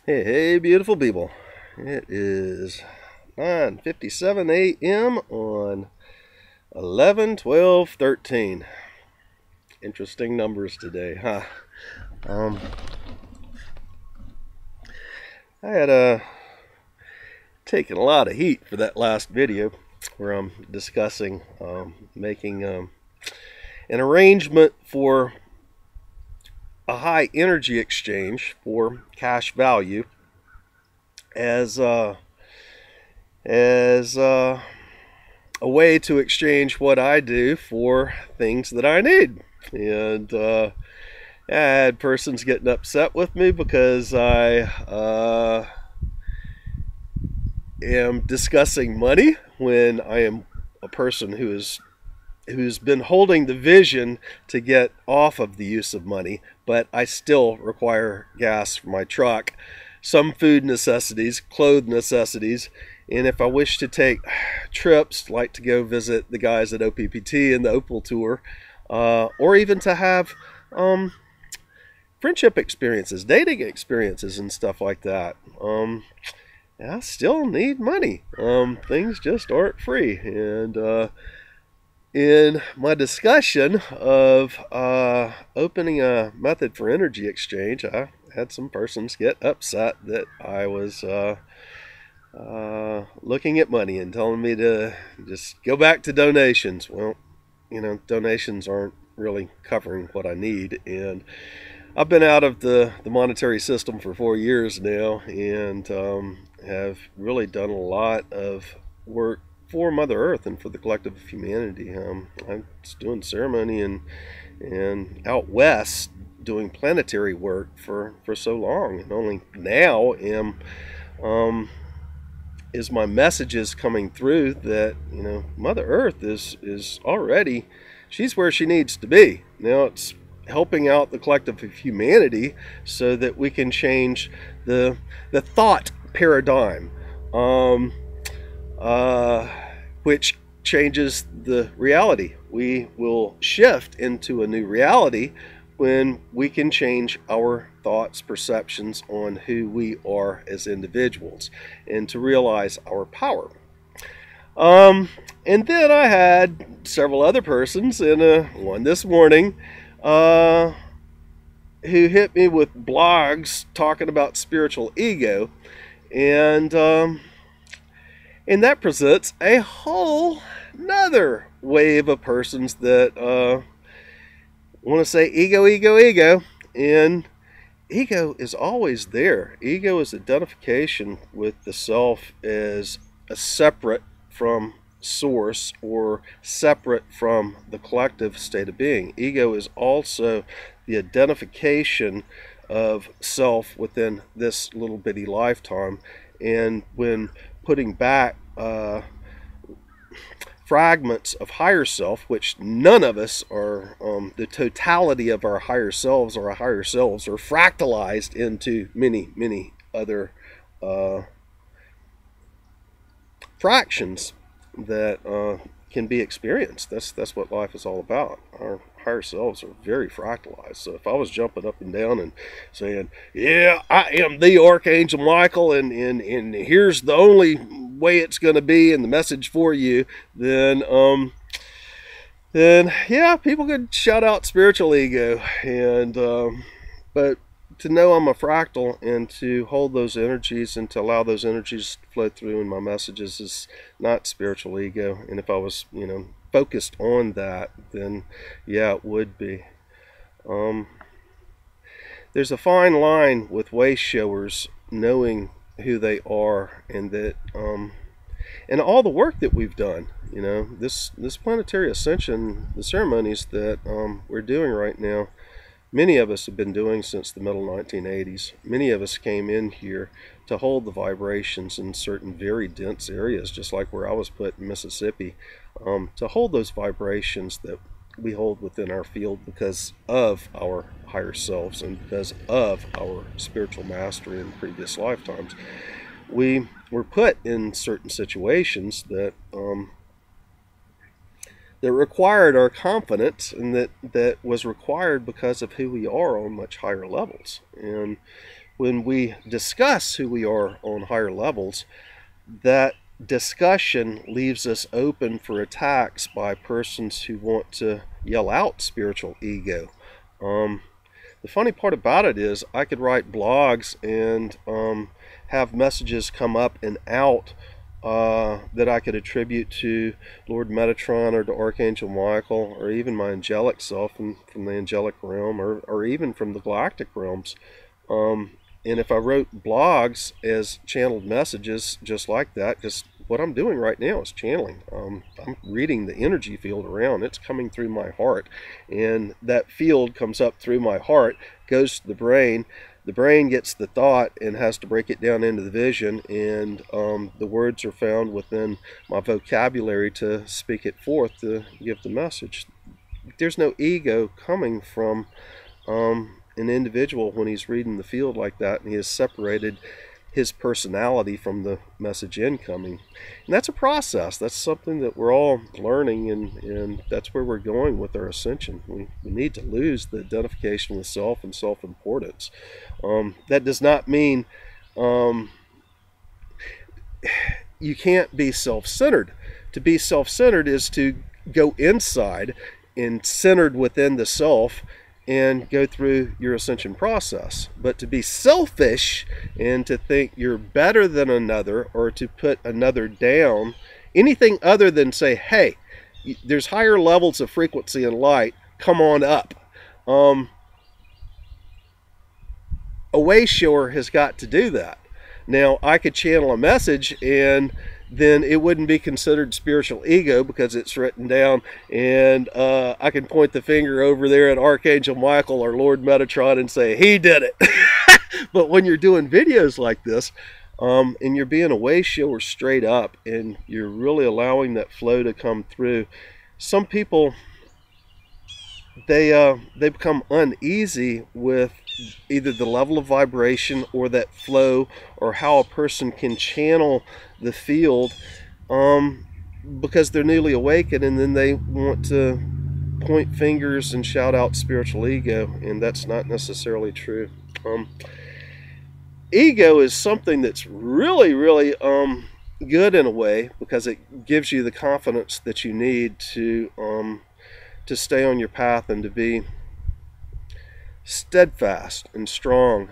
Hey, hey, beautiful people. It is 9:57 a.m. on 11/12/13. Interesting numbers today, huh? I had taken a lot of heat for that last video where I'm discussing making an arrangement for a high energy exchange for cash value as a way to exchange what I do for things that I need. And I had persons getting upset with me because I am discussing money when I am a person who's been holding the vision to get off of the use of money, but I still require gas for my truck, some food necessities, clothes necessities, and if I wish to take trips, like to go visit the guys at OPPT and the Opal Tour, or even to have friendship experiences, dating experiences, and stuff like that, I still need money. Things just aren't free, and in my discussion of opening a method for energy exchange, I had some persons get upset that I was looking at money and telling me to just go back to donations. Well, donations aren't really covering what I need, and I've been out of the monetary system for 4 years now, and have really done a lot of work for Mother Earth and for the collective of humanity. I was doing ceremony and out west doing planetary work for so long, and only now is my messages coming through that Mother Earth is already, she's where she needs to be. Now it's helping out the collective of humanity so that we can change the thought paradigm, which changes the reality. We will shift into a new reality when we can change our thoughts, perceptions on who we are as individuals, and to realize our power. And then I had several other persons, and one this morning, who hit me with blogs talking about spiritual ego, and that presents a whole nother wave of persons that want to say ego, ego, ego, and ego is always there. Ego is identification with the self as a separate from source or separate from the collective state of being. Ego is also the identification of self within this little bitty lifetime, and when putting back fragments of higher self, which none of us are, the totality of our higher selves are fractalized into many other fractions that can be experienced. That's what life is all about. Our higher selves are very fractalized. So if I was jumping up and down and saying, yeah, I am the Archangel Michael, and here's the only way it's going to be and the message for you, then yeah, people could shout out spiritual ego, and but to know I'm a fractal and to hold those energies and to allow those energies to flow through in my messages is not spiritual ego. And if I was, focused on that, then yeah, it would be. There's a fine line with way showers knowing who they are, and that and all the work that we've done, this planetary ascension, the ceremonies that we're doing right now, many of us have been doing since the middle 1980s. Many of us came in here to hold the vibrations in certain very dense areas, just like where I was put in Mississippi, to hold those vibrations that we hold within our field because of our higher selves and because of our spiritual mastery in previous lifetimes. We were put in certain situations that required our confidence, and that was required because of who we are on much higher levels. And when we discuss who we are on higher levels, that discussion leaves us open for attacks by persons who want to yell out spiritual ego. The funny part about it is I could write blogs and have messages come up and out that I could attribute to Lord Metatron or to Archangel Michael, or even my angelic self from the angelic realm, or even from the galactic realms. And if I wrote blogs as channeled messages just like that, because what I'm doing right now is channeling. I'm reading the energy field around. It's coming through my heart. And that field comes up through my heart, goes to the brain. The brain gets the thought and has to break it down into the vision. And the words are found within my vocabulary to speak it forth, to give the message. There's no ego coming from an individual when he's reading the field like that, and he has separated his personality from the message incoming. And that's a process. That's something that we're all learning, and that's where we're going with our ascension. We need to lose the identification with self and self-importance. That does not mean you can't be self-centered. To be self-centered is to go inside and centered within the self and go through your ascension process. But to be selfish and to think you're better than another, or to put another down, anything other than say, hey, there's higher levels of frequency and light, come on up. A way shower has got to do that. Now, I could channel a message and then it wouldn't be considered spiritual ego because it's written down, and I can point the finger over there at Archangel Michael or Lord Metatron and say, he did it. But when you're doing videos like this, and you're being a way shower straight up, and you're really allowing that flow to come through, some people, they become uneasy with either the level of vibration or that flow, or how a person can channel the field, because they're newly awakened, and then they want to point fingers and shout out spiritual ego, and that's not necessarily true. Ego is something that's really, really good in a way, because it gives you the confidence that you need to stay on your path and to be steadfast and strong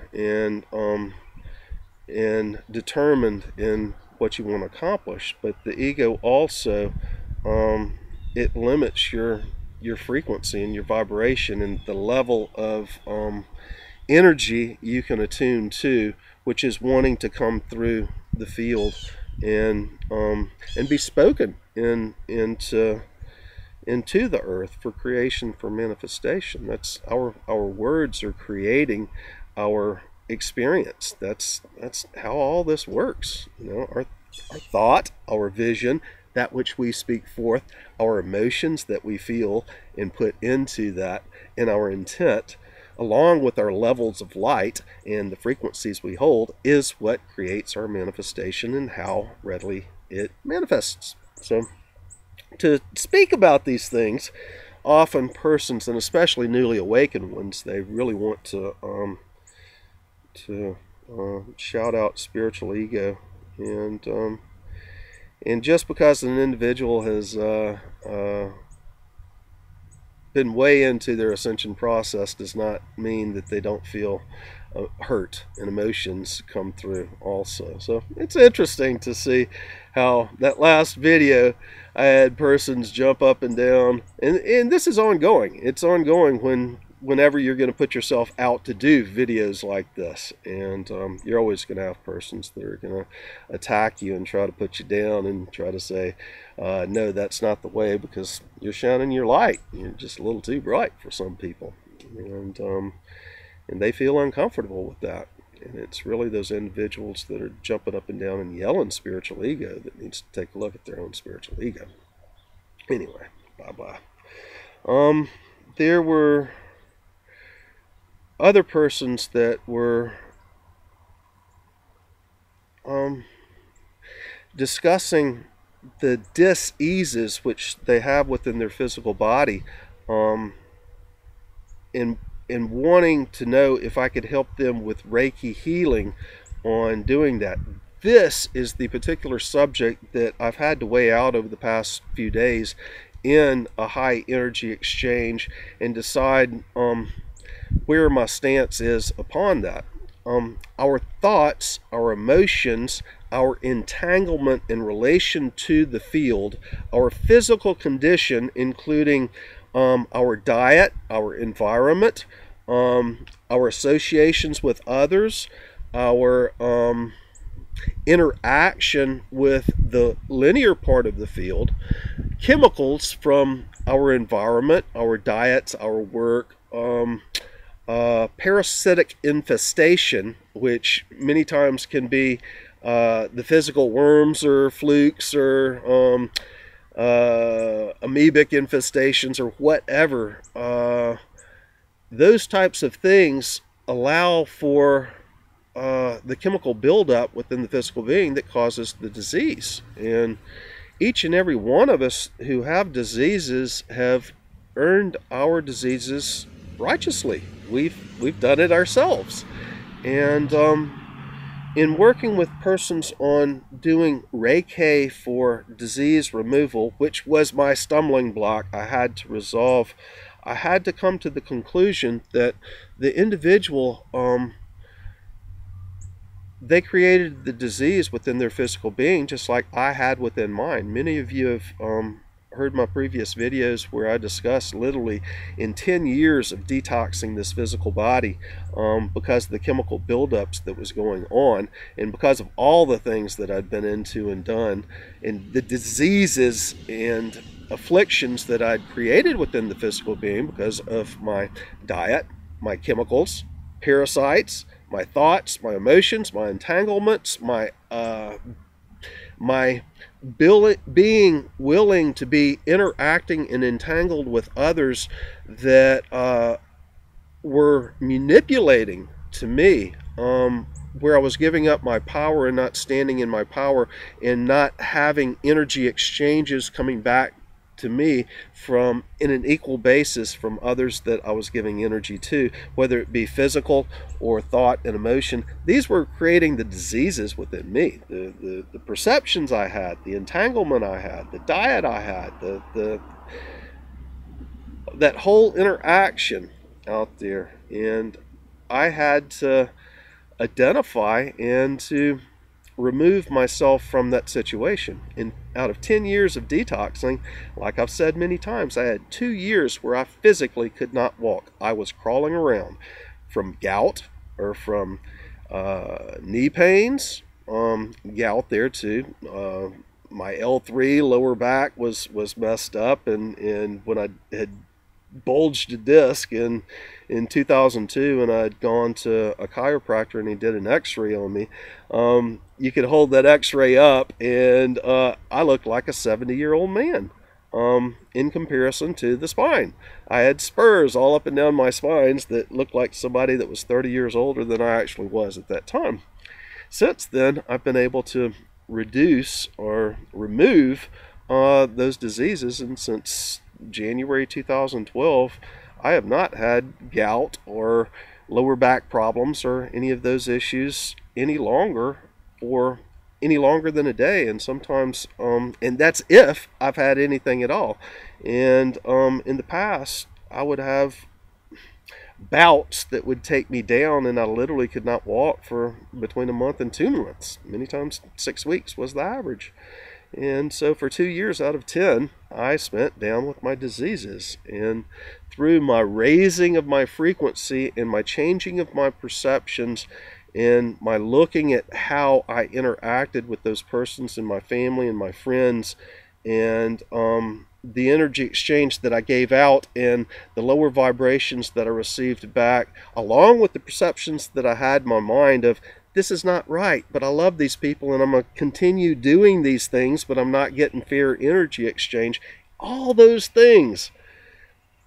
and determined in what you want to accomplish. But the ego also, it limits your frequency and your vibration and the level of energy you can attune to, which is wanting to come through the field and be spoken into the earth for creation, for manifestation. That's our words are creating our experience. That's how all this works. You know, our thought, our vision, that which we speak forth, our emotions that we feel and put into that, and our intent, along with our levels of light and the frequencies we hold, is what creates our manifestation and how readily it manifests. So to speak about these things, often persons, and especially newly awakened ones, they really want to shout out spiritual ego, and just because an individual has been way into their ascension process does not mean that they don't feel hurt, and emotions come through also. So it's interesting to see how that last video I had persons jump up and down, and this is ongoing. It's ongoing whenever you're going to put yourself out to do videos like this, and you're always going to have persons that are going to attack you and try to put you down and try to say, no, that's not the way, because you're shining your light. You're just a little too bright for some people, and they feel uncomfortable with that. And it's really those individuals that are jumping up and down and yelling spiritual ego that needs to take a look at their own spiritual ego. Anyway, bye-bye. There were other persons that were discussing the dis-eases which they have within their physical body, and and wanting to know if I could help them with Reiki healing on doing that. This is the particular subject that I've had to weigh out over the past few days in a high energy exchange and decide where my stance is upon that. Our thoughts, our emotions, our entanglement in relation to the field, our physical condition, including our diet, our environment, our associations with others, our interaction with the linear part of the field, chemicals from our environment, our diets, our work, parasitic infestation, which many times can be the physical worms or flukes or amoebic infestations or whatever. Those types of things allow for the chemical buildup within the physical being that causes the disease. And each and every one of us who have diseases have earned our diseases righteously. We've done it ourselves. And in working with persons on doing Reiki for disease removal, which was my stumbling block I had to resolve, I had to come to the conclusion that the individual, they created the disease within their physical being just like I had within mine. Many of you have heard my previous videos where I discussed literally in 10 years of detoxing this physical body because of the chemical buildups that was going on, and because of all the things that I'd been into and done, and the diseases and afflictions that I'd created within the physical being because of my diet, my chemicals, parasites, my thoughts, my emotions, my entanglements, my being willing to be interacting and entangled with others that were manipulating to me, where I was giving up my power and not standing in my power and not having energy exchanges coming back to me from in an equal basis from others that I was giving energy to, whether it be physical or thought and emotion. These were creating the diseases within me. The perceptions I had, the entanglement I had, the diet I had, that whole interaction out there. And I had to identify and to remove myself from that situation. And out of 10 years of detoxing, like I've said many times, I had 2 years where I physically could not walk. I was crawling around from gout or from knee pains, gout there too. My L3 lower back was messed up, and when I had bulged a disc in 2002, and I'd gone to a chiropractor and he did an x-ray on me. You could hold that x-ray up and I looked like a 70-year-old man in comparison to the spine. I had spurs all up and down my spines that looked like somebody that was 30 years older than I actually was at that time. Since then, I've been able to reduce or remove those diseases, and since January 2012, I have not had gout or lower back problems or any of those issues any longer than a day. And sometimes, and that's if I've had anything at all. And in the past, I would have bouts that would take me down, and I literally could not walk for between a month and 2 months. Many times 6 weeks was the average. And so for 2 years out of 10, I spent down with my diseases. And through my raising of my frequency and my changing of my perceptions and my looking at how I interacted with those persons in my family and my friends, and the energy exchange that I gave out and the lower vibrations that I received back, along with the perceptions that I had in my mind of, this is not right, but I love these people and I'm going to continue doing these things, but I'm not getting fair energy exchange. All those things,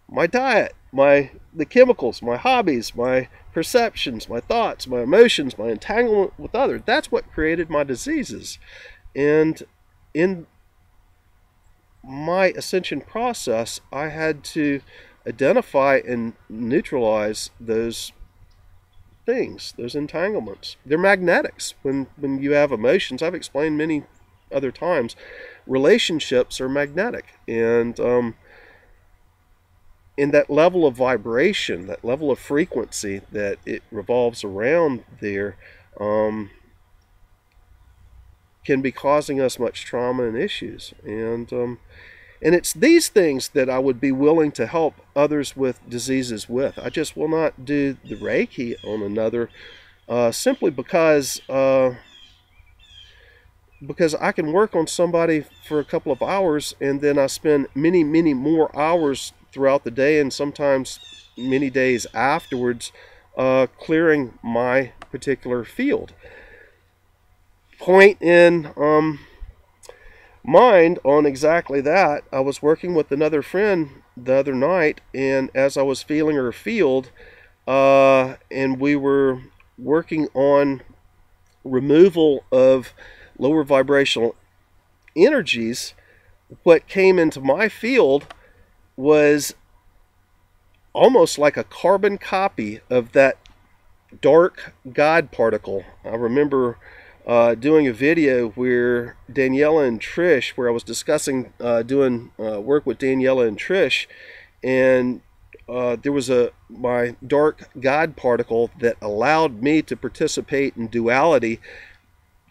my diet, the chemicals, my hobbies, my perceptions, my thoughts, my emotions, my entanglement with others, that's what created my diseases. And in my ascension process, I had to identify and neutralize those things, those entanglements. They're magnetics. When you have emotions, I've explained many other times, relationships are magnetic, and in that level of vibration, that level of frequency that it revolves around there, can be causing us much trauma and issues. And it's these things that I would be willing to help others with diseases with. I just will not do the Reiki on another, simply because I can work on somebody for a couple of hours, and then I spend many, many more hours throughout the day, and sometimes many days afterwards, clearing my particular field. Point in mind on exactly that. I was working with another friend the other night, and as I was feeling her field, and we were working on removal of lower vibrational energies, what came into my field was almost like a carbon copy of that dark God particle. I remember doing a video where Daniela and Trish, where I was discussing doing work with Daniela and Trish, and there was my dark God particle that allowed me to participate in duality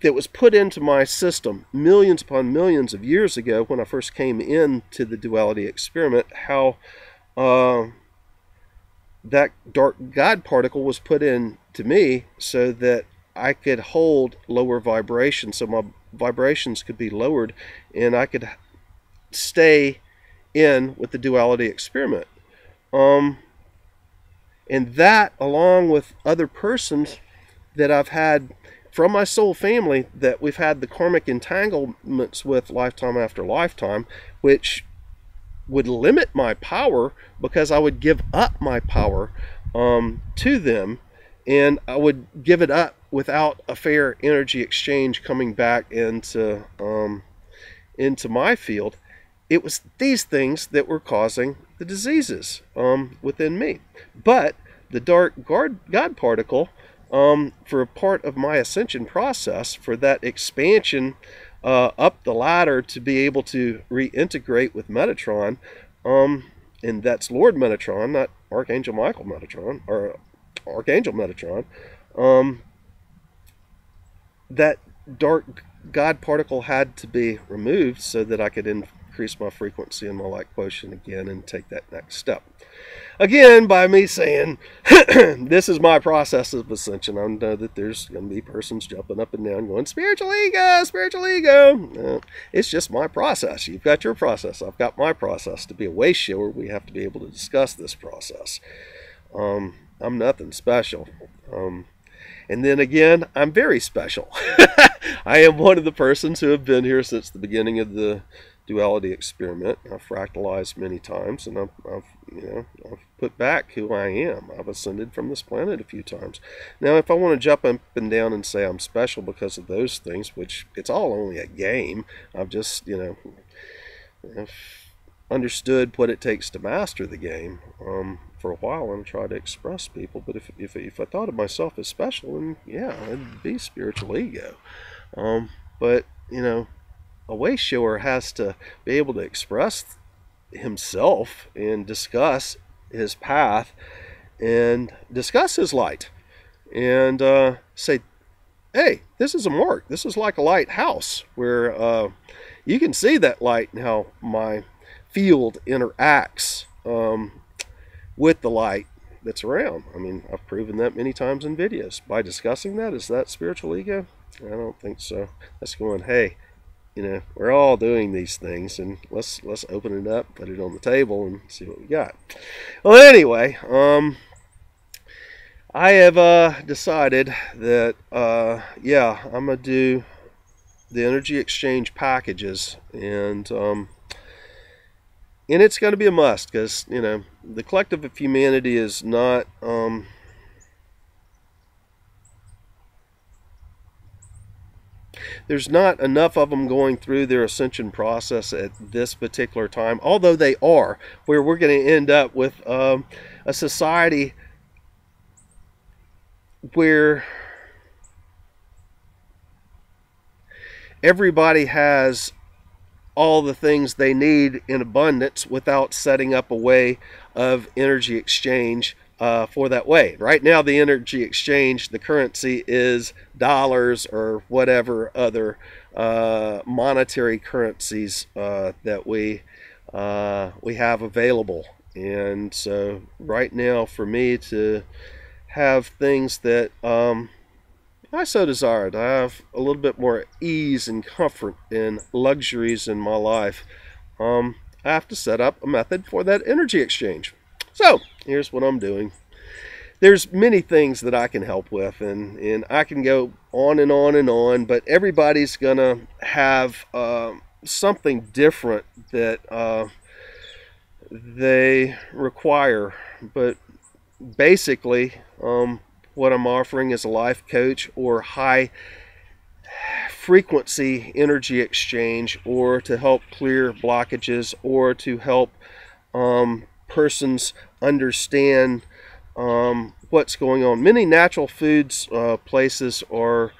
that was put into my system millions upon millions of years ago when I first came into the duality experiment. How that dark God particle was put in to me so that I could hold lower vibrations, so my vibrations could be lowered and I could stay in with the duality experiment. And that, along with other persons that I've had from my soul family that we've had the karmic entanglements with lifetime after lifetime, which would limit my power because I would give up my power to them, and I would give it up without a fair energy exchange coming back into my field. It was these things that were causing the diseases within me. But the dark God particle, for a part of my ascension process, for that expansion up the ladder to be able to reintegrate with Metatron, and that's Lord Metatron, not Archangel Michael Metatron, or Archangel Metatron, that dark God particle had to be removed so that I could increase my frequency and my light quotient again and take that next step. Again, by me saying, this is my process of ascension. I know that there's going to be persons jumping up and down going, spiritual ego, spiritual ego. It's just my process. You've got your process. I've got my process. To be a way shower, we have to be able to discuss this process. I'm nothing special. And then again, I'm very special. I am one of the persons who have been here since the beginning of the duality experiment. I've fractalized many times, and I've put back who I am. I've ascended from this planet a few times. Now, if I want to jump up and down and say I'm special because of those things, which it's all only a game, I've just, I've understood what it takes to master the game for a while and try to express people. But if I thought of myself as special, then yeah, I'd be spiritual ego. But a way shower has to be able to express himself and discuss his path and discuss his light and say, hey, this is a mark. This is like a lighthouse where you can see that light and how my field interacts with the light that's around. I mean, I've proven that many times in videos. By discussing that, is that spiritual ego? I don't think so. That's going, hey, we're all doing these things, and let's open it up, put it on the table, and see what we got. Well, anyway, I have decided that, I'm going to do the energy exchange packages, and it's going to be a must, because, the collective of humanity is not, There's not enough of them going through their ascension process at this particular time, although they are, where we're going to end up with a society where everybody has all the things they need in abundance without setting up a way of energy exchange for that way. Right now, the energy exchange, the currency is dollars or whatever other monetary currencies that we have available. And so right now, for me to have things that I so desired, I have a little bit more ease and comfort and luxuries in my life, I have to set up a method for that energy exchange. So here's what I'm doing. There's many things that I can help with, and I can go on and on and on, but everybody's gonna have something different that they require. But basically, what I'm offering is a life coach or high frequency energy exchange, or to help clear blockages, or to help persons understand what's going on. Many natural foods places are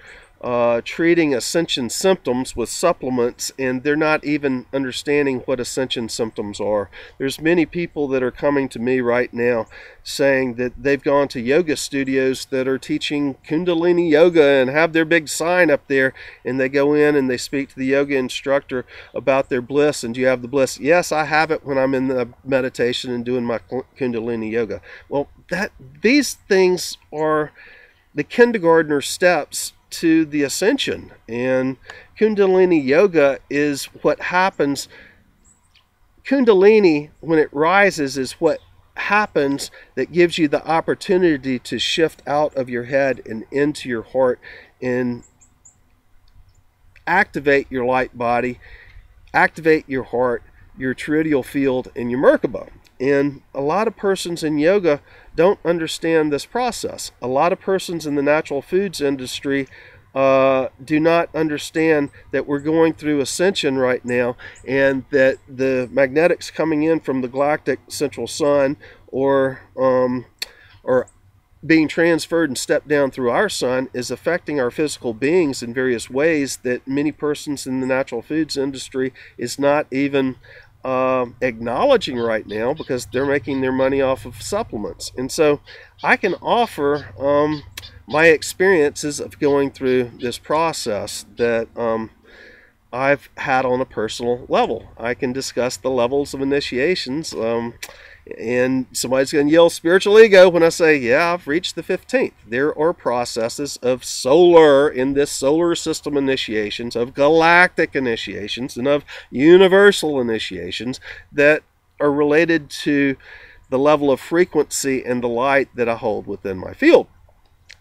treating ascension symptoms with supplements, and they're not even understanding what ascension symptoms are. There's many people that are coming to me right now saying that they've gone to yoga studios that are teaching Kundalini yoga and have their big sign up there, and they go in and they speak to the yoga instructor about their bliss. And do you have the bliss? Yes, I have it when I'm in the meditation and doing my Kundalini yoga. Well, these things are the kindergartner steps to the ascension, and Kundalini yoga is what happens. Kundalini, when it rises, is what happens that gives you the opportunity to shift out of your head and into your heart and activate your light body, activate your heart, your toroidal field, and your Merkaba. And a lot of persons in yoga don't understand this process. A lot of persons in the natural foods industry do not understand that we're going through ascension right now, and that the magnetics coming in from the galactic central sun or being transferred and stepped down through our sun is affecting our physical beings in various ways that many persons in the natural foods industry is not even acknowledging right now, because they're making their money off of supplements. And so I can offer my experiences of going through this process that I've had on a personal level. I can discuss the levels of initiations, and somebody's going to yell spiritual ego when I say, yeah, I've reached the 15th. There are processes of solar, in this solar system, initiations, of galactic initiations, and of universal initiations that are related to the level of frequency and the light that I hold within my field.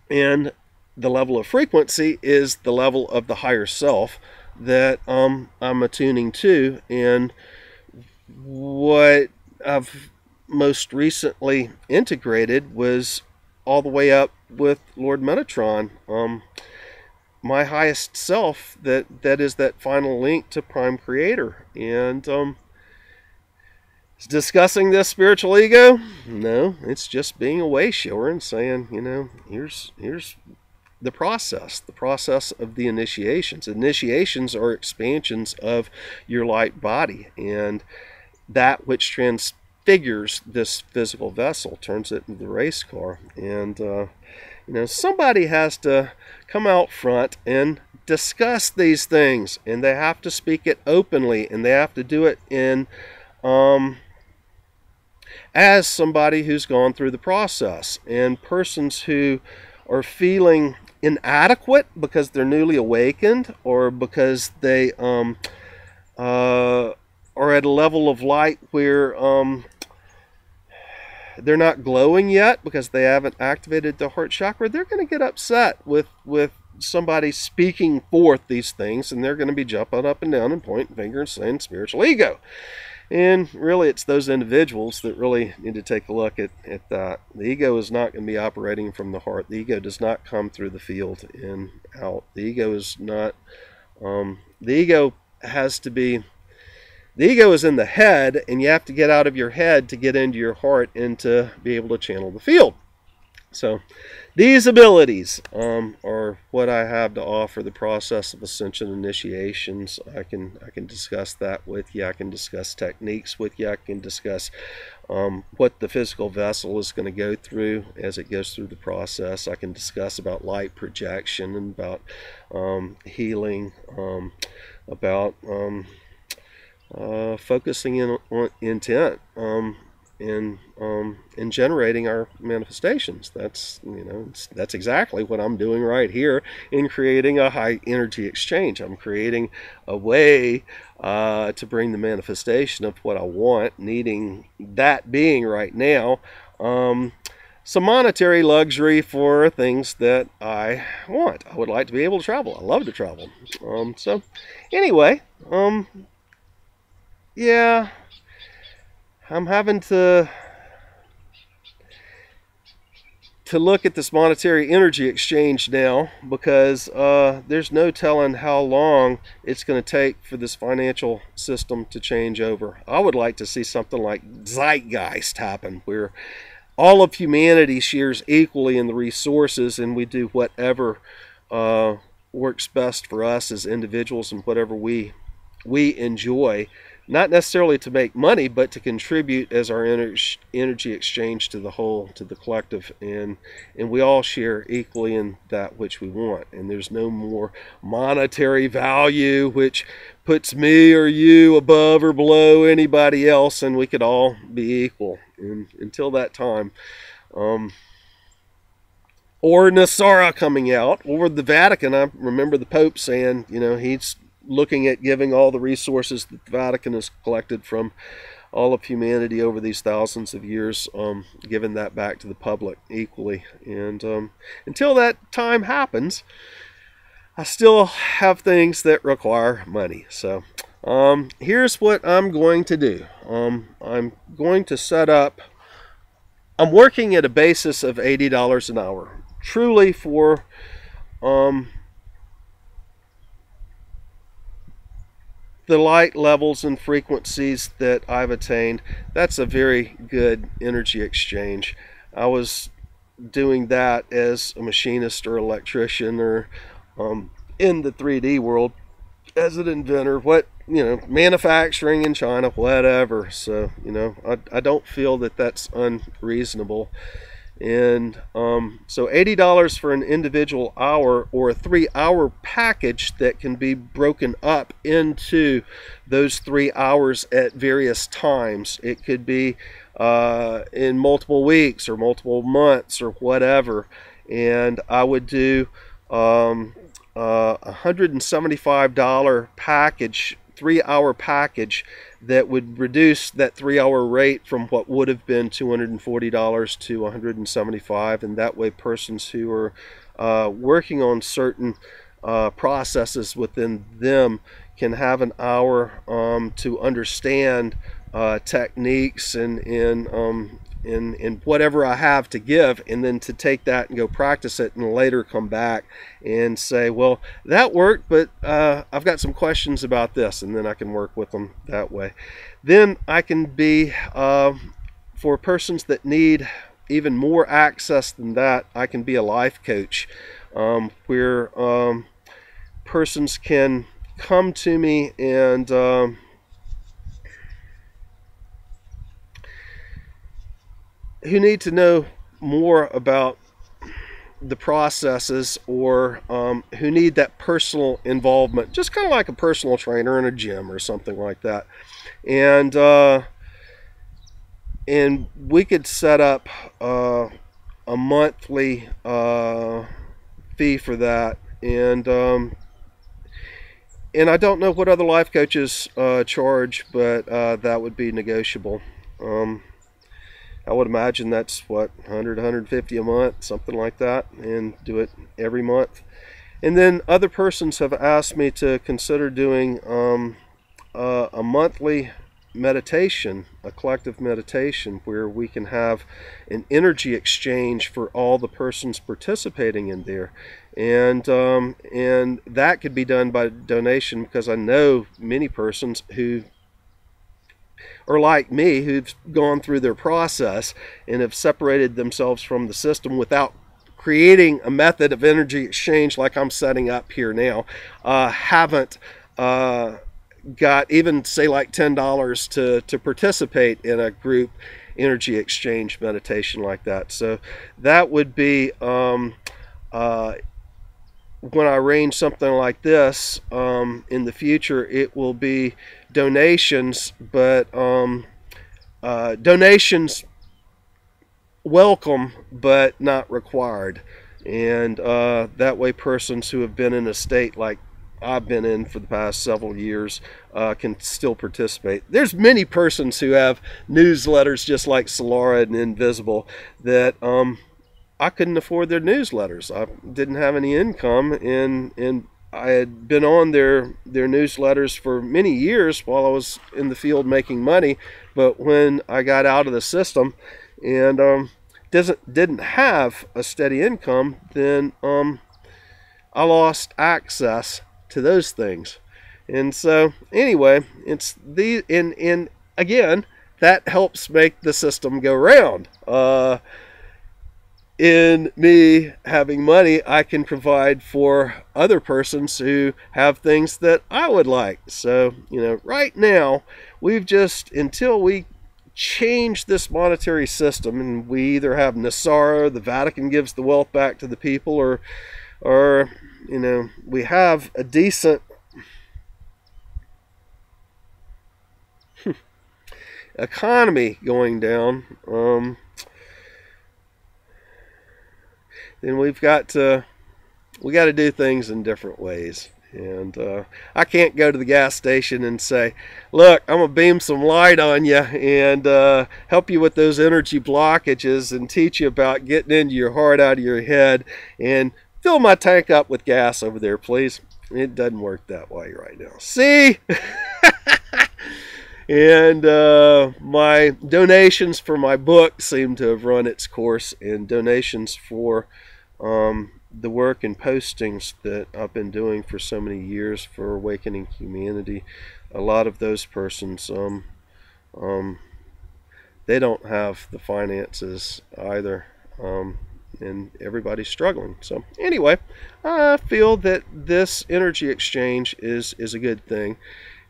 And the level of frequency is the level of the higher self that I'm attuning to. And what I've most recently integrated was all the way up with Lord Metatron, my highest self, that is that final link to Prime Creator. And discussing this spiritual ego? No, it's just being a way shower and saying, you know, here's the process of the initiations. Initiations are expansions of your light body, and that which transfigures this physical vessel turns it into the race car. And you know, somebody has to come out front and discuss these things, and they have to speak it openly, and they have to do it in as somebody who's gone through the process. And persons who are feeling inadequate because they're newly awakened, or because they are at a level of light where they're not glowing yet because they haven't activated the heart chakra, they're going to get upset with somebody speaking forth these things, and they're going to be jumping up and down and pointing fingers saying spiritual ego. And really, it's those individuals that really need to take a look at that. The ego is not going to be operating from the heart. The ego does not come through the field and out. The ego is not, the ego has to be, the ego is in the head, and you have to get out of your head to get into your heart and to be able to channel the field. So these abilities are what I have to offer. The process of ascension initiations. I can discuss that with you. I can discuss techniques with you. I can discuss what the physical vessel is going to go through as it goes through the process. I can discuss about light projection and about healing, about focusing in on intent. In generating our manifestations. That's, that's exactly what I'm doing right here in creating a high energy exchange. I'm creating a way to bring the manifestation of what I want, needing that being right now some monetary luxury for things that I want. I would like to be able to travel. I love to travel. So anyway, yeah, I'm having to look at this monetary energy exchange now, because there's no telling how long it's going to take for this financial system to change over. I would like to see something like zeitgeist happen, where all of humanity shares equally in the resources, and we do whatever works best for us as individuals and whatever we enjoy. Not necessarily to make money, but to contribute as our energy exchange to the whole, to the collective, and we all share equally in that which we want. And there's no more monetary value which puts me or you above or below anybody else, and we could all be equal. And until that time, or Nasara coming out, or the Vatican. I remember the Pope saying, he's looking at giving all the resources that the Vatican has collected from all of humanity over these thousands of years, giving that back to the public equally. And until that time happens, I still have things that require money. So here's what I'm going to do. I'm going to set up, I'm working at a basis of $80 an hour, truly for the light levels and frequencies that I've attained. That's a very good energy exchange. I was doing that as a machinist or electrician, or in the 3D world as an inventor, manufacturing in China, whatever. So, I don't feel that that's unreasonable. And so $80 for an individual hour, or a 3-hour package that can be broken up into those 3 hours at various times. It could be in multiple weeks or multiple months or whatever. And I would do $175 package, 3-hour package, that would reduce that 3-hour rate from what would have been $240 to $175, and that way persons who are working on certain processes within them can have an hour to understand techniques and whatever I have to give, and then to take that and go practice it, and later come back and say, well, that worked, but I've got some questions about this, and then I can work with them that way. Then I can be, for persons that need even more access than that, I can be a life coach, where persons can come to me and who need to know more about the processes, or who need that personal involvement, just kind of like a personal trainer in a gym or something like that. And we could set up a monthly fee for that. And I don't know what other life coaches charge, but that would be negotiable. I would imagine that's what, 100, 150 a month, something like that, and do it every month. And then other persons have asked me to consider doing a monthly meditation, a collective meditation, where we can have an energy exchange for all the persons participating in there. And that could be done by donation, because I know many persons who are like me, who've gone through their process and have separated themselves from the system without creating a method of energy exchange like I'm setting up here now. Haven't got even, say, like $10 to participate in a group energy exchange meditation like that. So that would be when I arrange something like this in the future, it will be donations, but donations welcome but not required. And that way persons who have been in a state like I've been in for the past several years can still participate. There's many persons who have newsletters just like Solara and Invisible that I couldn't afford their newsletters. I didn't have any income, and I had been on their newsletters for many years while I was in the field making money. But when I got out of the system and didn't have a steady income, then I lost access to those things. And so anyway, it's the and again, that helps make the system go round. In me having money, I can provide for other persons who have things that I would like. So, you know, right now, we've just, until we change this monetary system, and we either have Nasara, the Vatican gives the wealth back to the people, or you know, we have a decent economy going down, then we got to do things in different ways. And I can't go to the gas station and say, look, I'm gonna beam some light on you and help you with those energy blockages and teach you about getting into your heart out of your head and fill my tank up with gas over there, please. It doesn't work that way right now. See? And my donations for my book seem to have run its course, and donations for the work and postings that I've been doing for so many years for Awakening Humanity. A lot of those persons, they don't have the finances either, and everybody's struggling. So anyway, I feel that this energy exchange is a good thing.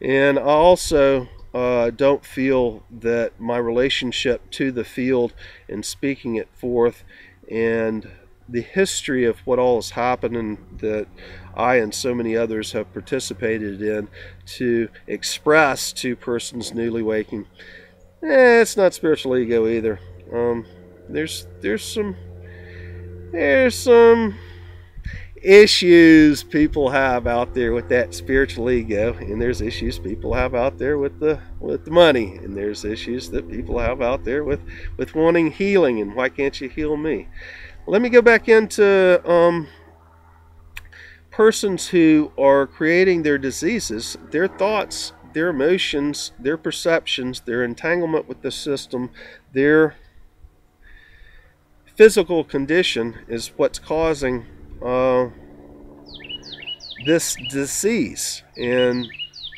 And I also don't feel that my relationship to the field and speaking it forth and the history of what all has happened and that I and so many others have participated in to express to persons newly waking, it's not spiritual ego either. There's some issues people have out there with that spiritual ego, and there's issues people have out there with the money, and there's issues that people have out there with wanting healing, and why can't you heal me? Let me go back into persons who are creating their diseases, their thoughts, their emotions, their perceptions, their entanglement with the system, their physical condition is what's causing this disease. And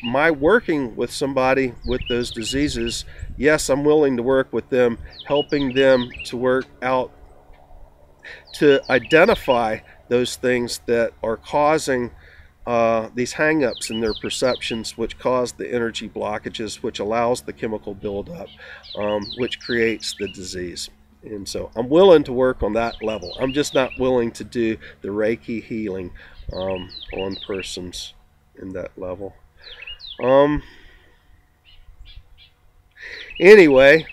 my working with somebody with those diseases, yes, I'm willing to work with them, helping them to work out, to identify those things that are causing these hang-ups in their perceptions, which cause the energy blockages, which allows the chemical buildup, which creates the disease. And so I'm willing to work on that level. I'm just not willing to do the Reiki healing on persons in that level. Anyway,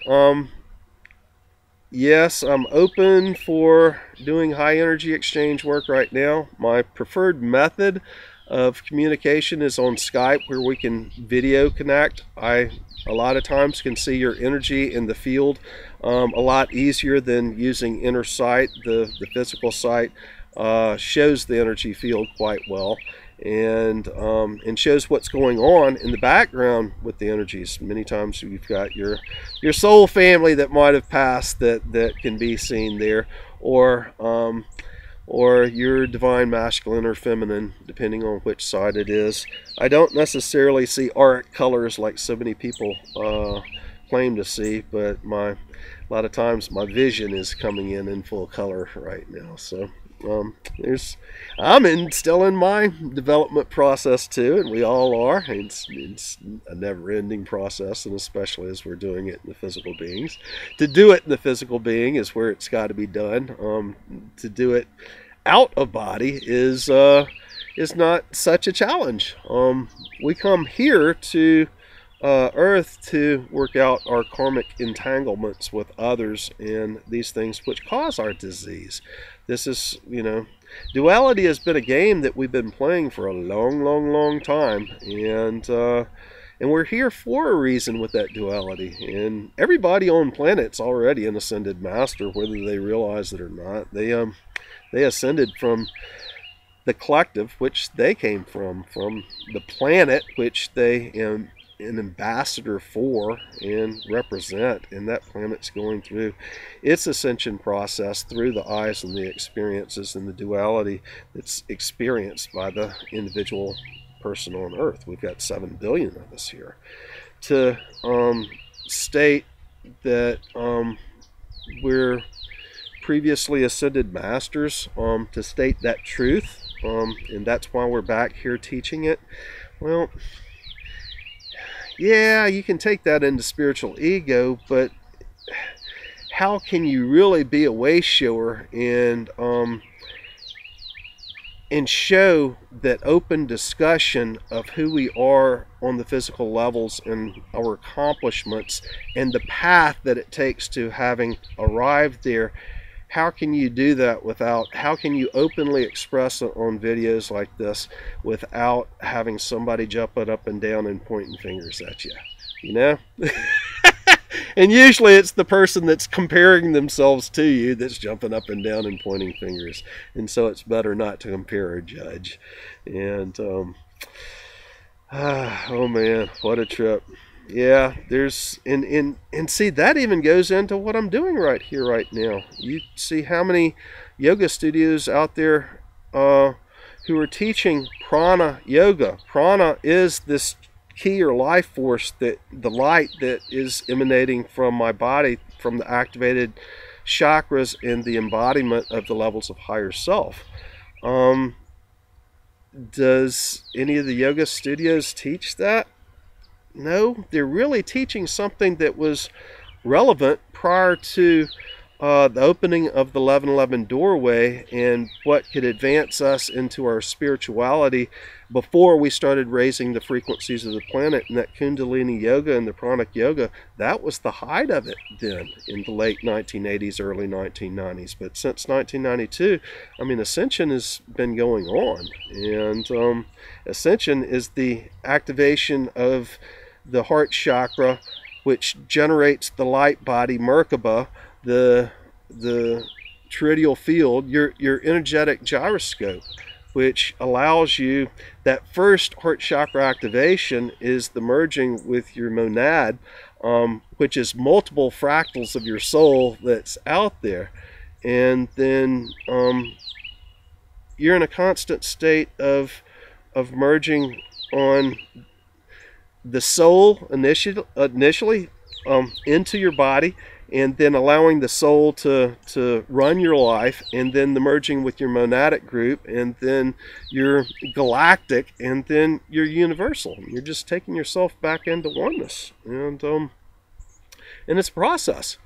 yes, I'm open for doing high energy exchange work right now. My preferred method of communication is on Skype, where we can video connect. I a lot of times can see your energy in the field a lot easier than using inner sight, the physical sight. shows the energy field quite well, and shows what's going on in the background with the energies. Many times you've got your soul family that might have passed that can be seen there, or your divine masculine or feminine, depending on which side it is. I don't necessarily see auric colors like so many people claim to see, but a lot of times my vision is coming in full color right now. So I'm still in my development process too, and we all are. It's a never-ending process, and especially as we're doing it in the physical beings. To do it in the physical being is where it's got to be done. To do it out of body is not such a challenge. We come here to Earth to work out our karmic entanglements with others and these things which cause our disease. This is, duality has been a game that we've been playing for a long time, and we're here for a reason with that duality. And everybody on planet's already an ascended master, whether they realize it or not. They ascended from the collective, which they came from the planet, which they an ambassador for and represent, and that planet's going through its ascension process through the eyes and the experiences and the duality that's experienced by the individual person on Earth. We've got 7 billion of us here. To state that we're previously ascended masters, to state that truth, and that's why we're back here teaching it, well, yeah, you can take that into spiritual ego, but how can you really be a way shower and show that open discussion of who we are on the physical levels and our accomplishments and the path that it takes to having arrived there? How can you do that how can you openly express it on videos like this without having somebody jumping up and down and pointing fingers at you? And usually it's the person that's comparing themselves to you that's jumping up and down and pointing fingers. And so it's better not to compare or judge. And oh man, what a trip. Yeah, there's and see, that even goes into what I'm doing right here right now. You see how many yoga studios out there who are teaching Prana Yoga. Prana is this key or life force, that the light that is emanating from my body, from the activated chakras and the embodiment of the levels of higher self. Does any of the yoga studios teach that? No, they're really teaching something that was relevant prior to the opening of the 1111 doorway and what could advance us into our spirituality before we started raising the frequencies of the planet. And that Kundalini Yoga and the Prana Yoga, that was the height of it then in the late 1980s, early 1990s. But since 1992, Ascension has been going on. And Ascension is the activation of the heart chakra, which generates the light body Merkaba, the toroidal field, your energetic gyroscope, which allows you, that first heart chakra activation is the merging with your monad, which is multiple fractals of your soul that's out there. And then you're in a constant state of merging on the soul initially into your body, and then allowing the soul to run your life, and then the merging with your monadic group, and then your galactic, and then your universal. You're just taking yourself back into oneness, and it's a process,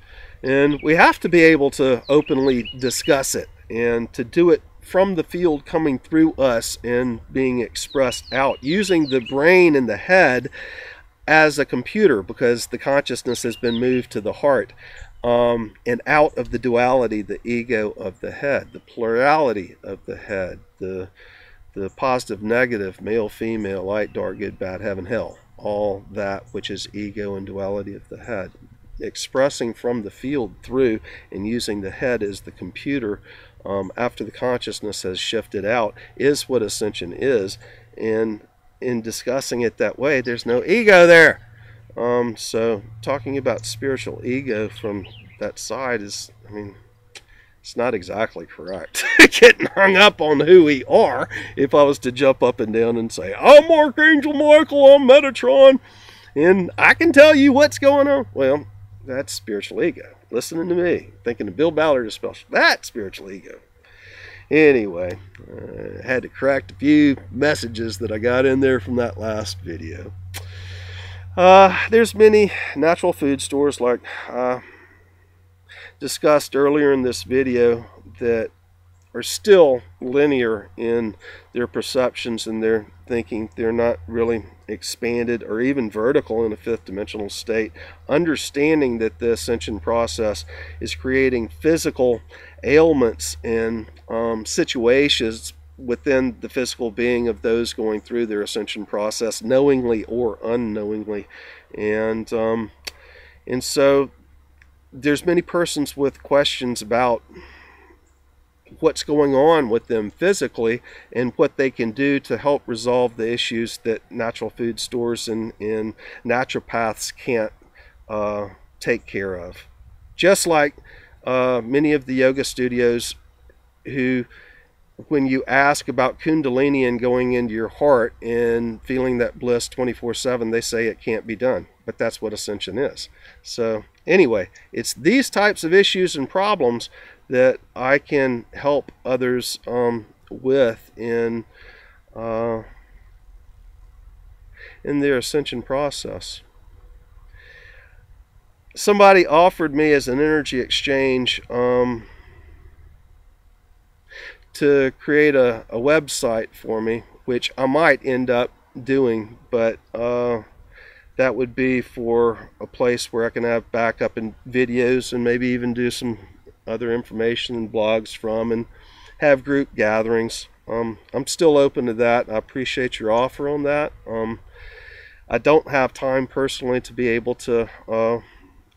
and we have to be able to openly discuss it and to do it from the field coming through us and being expressed out, using the brain and the head as a computer, because the consciousness has been moved to the heart, and out of the duality, the ego of the head, the plurality of the head, the positive, negative, male, female, light, dark, good, bad, heaven, hell, all that which is ego and duality of the head, expressing from the field through and using the head as the computer after the consciousness has shifted out, is what Ascension is. And in discussing it that way, there's no ego there. So talking about spiritual ego from that side is, I mean, it's not exactly correct. Getting hung up on who we are. If I was to jump up and down and say, I'm Archangel Michael, I'm Metatron, and I can tell you what's going on. Well, that's spiritual ego. Listening to me, thinking of Bill Ballard is special. That's spiritual ego. Anyway, I had to correct a few messages that I got in there from that last video. There's many natural food stores, like discussed earlier in this video, that are still linear in their perceptions and their thinking. They're not really expanded or even vertical in a fifth dimensional state, understanding that the ascension process is creating physical ailments and situations within the physical being of those going through their ascension process, knowingly or unknowingly. And so there's many persons with questions about what's going on with them physically and what they can do to help resolve the issues that natural food stores and naturopaths can't take care of. Just like many of the yoga studios who, when you ask about Kundalini and going into your heart and feeling that bliss 24/7, they say it can't be done. But that's what Ascension is. So anyway, it's these types of issues and problems that I can help others with in their ascension process. Somebody offered me as an energy exchange to create a website for me, which I might end up doing, but that would be for a place where I can have backup and videos and maybe even do some other information and blogs from, and have group gatherings. I'm still open to that. I appreciate your offer on that. I don't have time personally to be able to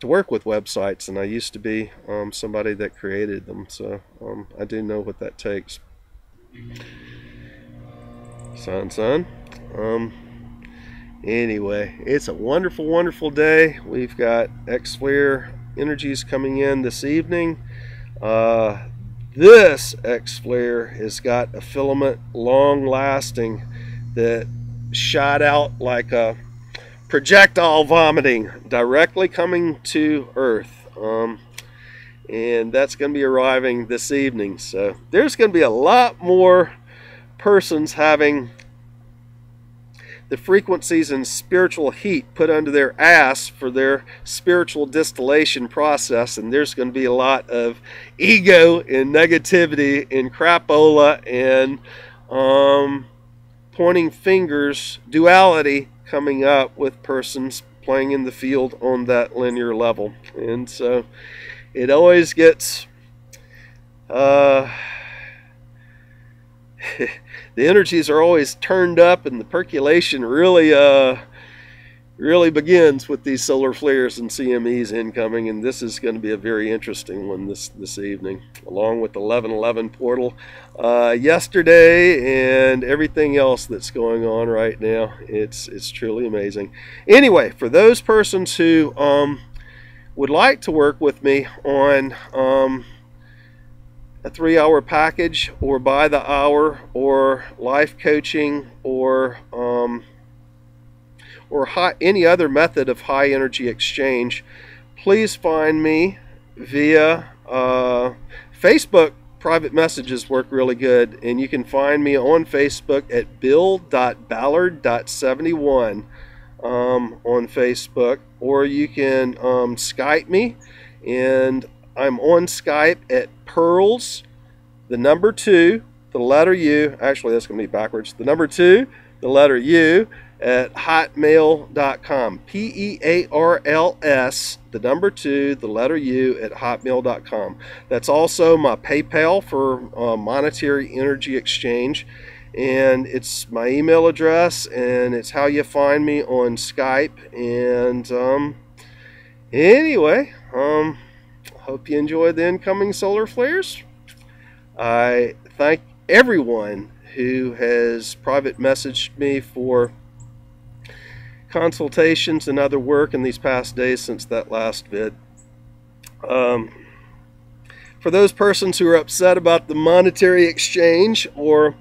work with websites, and I used to be somebody that created them, so I do know what that takes. Son. Anyway, it's a wonderful, wonderful day. We've got X-Flare energies coming in this evening. This X-Flare has got a filament long-lasting that shot out like a projectile vomiting directly coming to Earth, and that's going to be arriving this evening. So there's going to be a lot more persons having the frequencies and spiritual heat put under their ass for their spiritual distillation process, and there's going to be a lot of ego and negativity and crapola and pointing fingers, duality coming up with persons playing in the field on that linear level. And so it always gets the energies are always turned up, and the percolation really begins with these solar flares and CMEs incoming, and this is going to be a very interesting one this evening, along with the 1111 portal yesterday and everything else that's going on right now. It's truly amazing. Anyway, for those persons who would like to work with me on a 3-hour package, or by the hour, or life coaching, or any other method of high energy exchange, please find me via Facebook. Private messages work really good, and you can find me on Facebook at bill.ballard.71 on Facebook, or you can Skype me, and I'm on Skype at Pearls, the number 2, the letter U, actually that's going to be backwards, the number 2, the letter U, at hotmail.com. Pearls, the number 2, the letter U, at hotmail.com. That's also my PayPal for monetary energy exchange, and it's my email address, and it's how you find me on Skype. And anyway, hope you enjoy the incoming solar flares. I thank everyone who has private messaged me for consultations and other work in these past days since that last vid. For those persons who are upset about the monetary exchange, or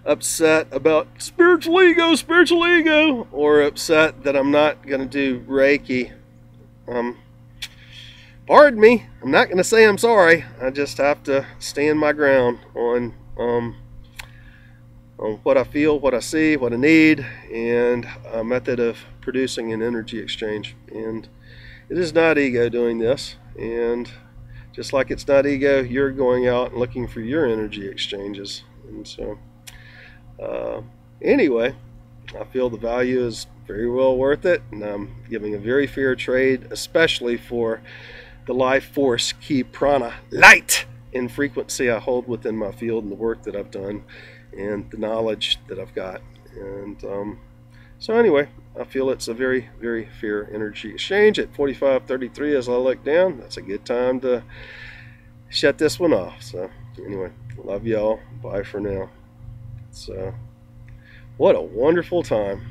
upset about spiritual ego, or upset that I'm not going to do Reiki, pardon me, I'm not going to say I'm sorry. I just have to stand my ground on what I feel, what I see, what I need, and a method of producing an energy exchange. And it is not ego doing this, and just like it's not ego, you're going out and looking for your energy exchanges. And so anyway, I feel the value is very well worth it, and I'm giving a very fair trade, especially for the life force key prana, light, and frequency I hold within my field, and the work that I've done and the knowledge that I've got. And so anyway, I feel it's a very, very fair energy exchange at 45:33 as I look down. That's a good time to shut this one off. So anyway, love y'all. Bye for now. So what a wonderful time.